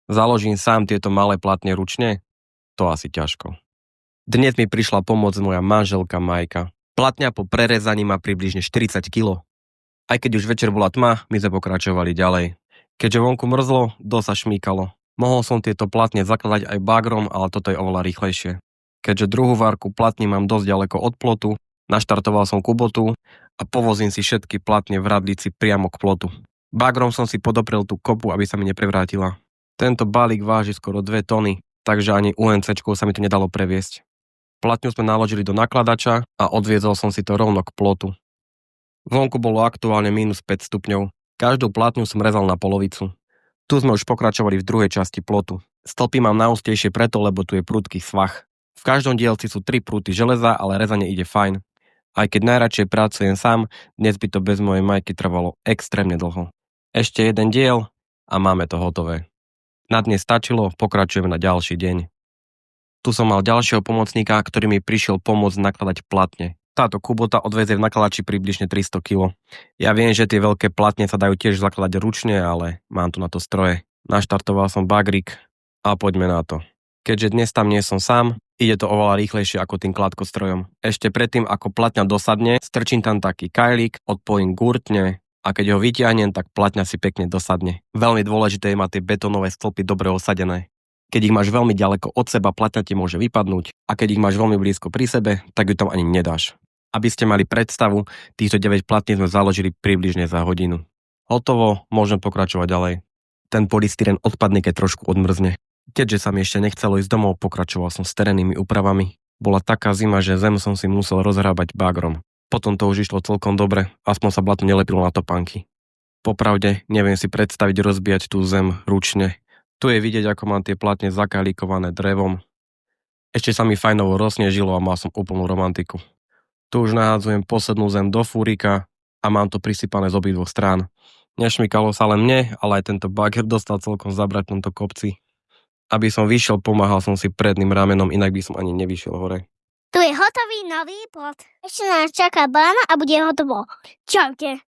Založím sám tieto malé platne ručne? To asi ťažko. Dnes mi prišla pomôcť moja manželka Majka. Platňa po prerezaní má približne 40 kg. Aj keď už večer bola tma, my sme pokračovali ďalej. Keďže vonku mrzlo, dosť sa šmíkalo. Mohol som tieto platne zakladať aj bagrom, ale toto je oveľa rýchlejšie. Keďže druhú várku platní mám dosť ďaleko od plotu, naštartoval som kubotu a povozím si všetky platne v radlici priamo k plotu. Bagrom som si podoprel tú kopu, aby sa mi neprevrátila. Tento balík váži skoro 2 tony, takže ani UNCčkou sa mi to nedalo previesť. Platňu sme naložili do nakladača a odviezol som si to rovno k plotu. Vonku bolo aktuálne minus 5 stupňov. Každú platňu som rezal na polovicu. Tu sme už pokračovali v druhej časti plotu. Stĺpy mám naústejšie preto, lebo tu je prudký svah. V každom dielci sú 3 prúty železa, ale rezanie ide fajn. Aj keď najradšej pracujem sám, dnes by to bez mojej Majky trvalo extrémne dlho. Ešte jeden diel a máme to hotové. Na dnes stačilo, pokračujeme na ďalší deň. Tu som mal ďalšieho pomocníka, ktorý mi prišiel pomôcť nakladať platne. Táto kubota odvezie v nakladači približne 300 kg. Ja viem, že tie veľké platne sa dajú tiež zakladať ručne, ale mám tu na to stroje. Naštartoval som bagrik a poďme na to. Keďže dnes tam nie som sám, ide to oveľa rýchlejšie ako tým kládkostrojom. Ešte predtým, ako platňa dosadne, strčím tam taký kajlík, odpojím gurtne a keď ho vytiahnem, tak platňa si pekne dosadne. Veľmi dôležité je mať tie betónové stĺpy dobre osadené. Keď ich máš veľmi ďaleko od seba, platňa ti môže vypadnúť a keď ich máš veľmi blízko pri sebe, tak ju tam ani nedáš. Aby ste mali predstavu, týchto 9 platní sme založili približne za hodinu. Hotovo, môžem pokračovať ďalej. Ten polystyren odpadne, keď trošku odmrzne. Keďže sa mi ešte nechcelo ísť domov, pokračoval som s terénnymi úpravami. Bola taká zima, že zem som si musel rozhrábať bagrom. Potom to už išlo celkom dobre, aspoň sa blatno nelepilo na topánky. Popravde, neviem si predstaviť rozbíjať tú zem ručne. Tu je vidieť, ako mám tie platne zakalíkované drevom. Ešte sa mi fajnovo rozsnežilo a mal som úplnú romantiku. Tu už nahádzujem poslednú zem do fúrika a mám to prisypané z obidvoch strán. Nešmykalo sa len mne, ale aj tento bager dostal celkom zabrať v tomto kopci. Aby som vyšiel, pomáhal som si predným ramenom, inak by som ani nevyšiel hore. Tu je hotový nový plot. Ešte nás čaká brána a bude hotovo. Čaute.